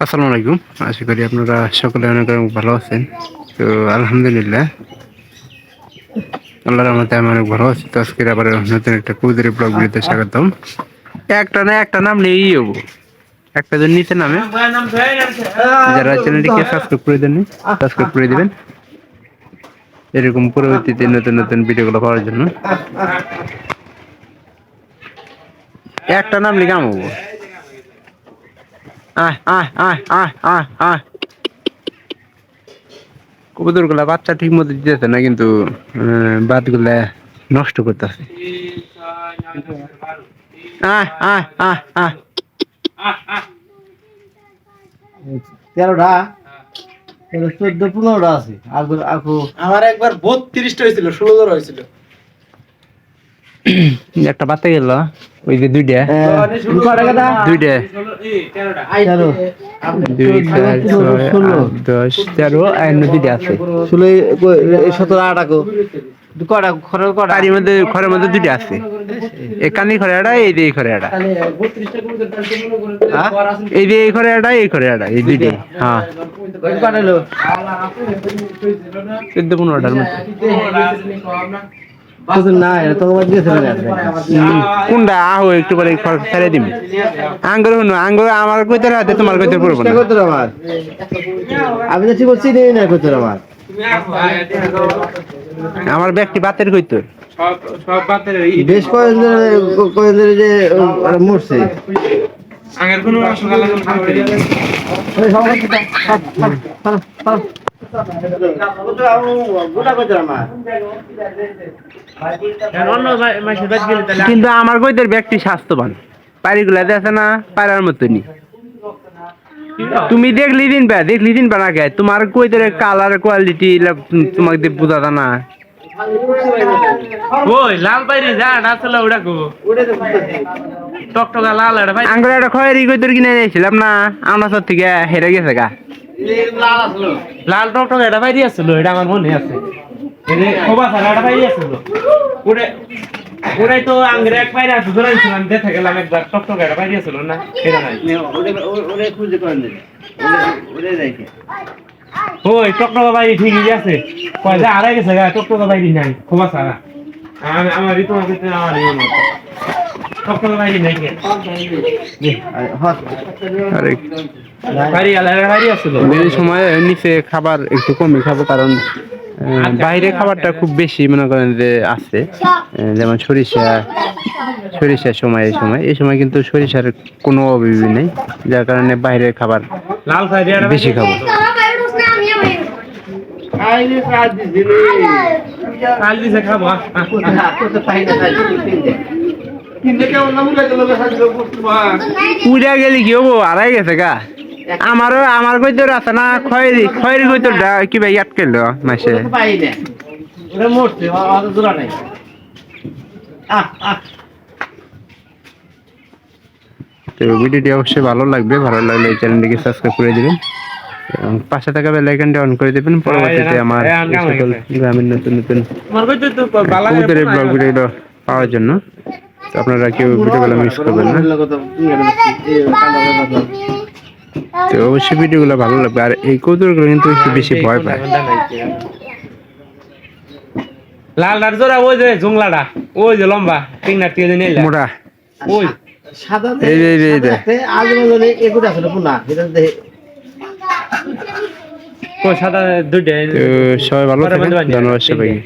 আসসালামু আলাইকুম। আশা করি আপনারা সকলে অনেক অনেক ভালো আছেন। তো আলহামদুলিল্লাহ আল্লাহর রহমতে আমি অনেক ভালো আছি। তো আজকে আবার নতুন একটা কুদরি ব্লগ ভিডিওতে স্বাগতম। একটা নাম নেই হবো, একটা জন নিচে নামে যারা চ্যানেলটিকে সাবস্ক্রাইব করে দেন সাবস্ক্রাইব করে দিবেন এরকম পরবর্তীতে নতুন নতুন ভিডিওগুলো পাওয়ার জন্য। একটা নাম লিখাম হবো। আহ আহ আহ আহ আহ আহ কবুতর গুলা বাচ্চা ঠিক মতো দিতেছে না, কিন্তু বাদ গুলা নষ্ট করতেছে। আহ আহ আহ আহ 13টা 14-15টা আছে। আমার একবার 32টা হয়েছিল, 16 জন হয়েছিল। একটা বাচ্চা গেল, ওই যে দুইটা দুইটা 2 4 6 8 10 13 আর দুইটা আছে। 17-18 তারই মধ্যে ঘরের মধ্যে দুইটা আছে, এই কানি ঘরে একটা, এই যে এই ঘরে একটা, এই যে এই ঘরে একটা, এই ঘরে একটা, এই দুইটাই। হ্যাঁ 14-15টার মতো। কোনটা আহো একটু পরে ছেড়ে দিবি। আঙ্গুর শুনো, আঙ্গুর আমার কইতে হাতে তোমার কইতে পড়বো না। আমি তো ঠিক বলছি না কইতে আমার আমার ব্যক্তি বাতের কইতো সব বাতের বেশ কয়েকদিন যে মরছে আগের কোনো সকালে কিন্তু আমার কইতের ব্যক্তি স্বাস্থ্যবান, পাড়িগুলা দেখে না পাড়ার মতনই। তুমি দেখলি দিন বা না কে তোমার কইতের কালার কোয়ালিটি তোমাকে দিয়ে বোঝা যায় না। ওই লাল বাইরে যা আসলে ওটা কো টকটকা লাল এটা ভাই আঙ্গুর একটা খয়েরি কইতের কিনে নিয়েছিলাম না আমার থেকে হেরে গেছে গা। লাল টকটকা এটা বাইরে আসছিল, এটা আমার মনে আছে। এনে খোবা সারা এটা বাইরে আসছিল। ওরে ওরাই তো আঙ্গুর এক বাইরে আসছিল, ধরাইছিলাম দেখে গেলাম একবার টকটকা এটা বাইরে আসছিল না, এটা নাই। ওরে খুঁজে করেন ওরে যাইকে ওই টকটকা বাইরে ঠিকই আছে, কয় যা হারাই গেছে গা, টকটকা বাইরে নাই খোবা সারা। আমার ঋতু আমার টকটকা বাইরে নাই কে আরে বাইরে আলাদা বাইরে আসছিল। এই সময় নিচে খাবার একটু কমই খাবো, কারণ বাইরে খাবারটা খুব বেশি মনে করেন যে আছে, যেমন সরিষার সময় এই সময় কিন্তু সরিষার কোনো অভাবই নেই, যার কারণে বাইরের খাবার লাল সাইডে বেশি খাবো। কাল দিছে খাবো উড়া গেলি কি হবো, আড়াই গেছে গা। আমার কইতো আছে না খয়েরি কইতো কি ভাই আটকেল মাসে। তো ভিডিওটি অবশ্যই ভালো লাগবে, ভালো লাগলে এই চ্যানেলটিকে সাবস্ক্রাইব করে দিবেন এবং পাশে থাকা বেল আইকনটি অন করে দিবেন। পরবর্তীতে আমার এই সকল গ্রামের নতুন নতুন কবুতরের ব্লগ ভিডিওগুলো পাওয়ার জন্য। তো আপনারা কেউ ভিডিওগুলো মিস করবেন না। তো অবশ্যই ভিডিওগুলো ভালো লাগবে, আর এই কবুতরগুলো কিন্তু একটু বেশি ভয় পায়। লাল ডার জোড়া ওই যে জংলাটা, ওই যে লম্বা টিংনার দিয়ে নিয়ে মোটা ওই সাদা এই যে আগে এগুলো আসলে পুনা কো সাদা দুইটা। তো সবাই ভালো থাকেন, ধন্যবাদ সবাইকে।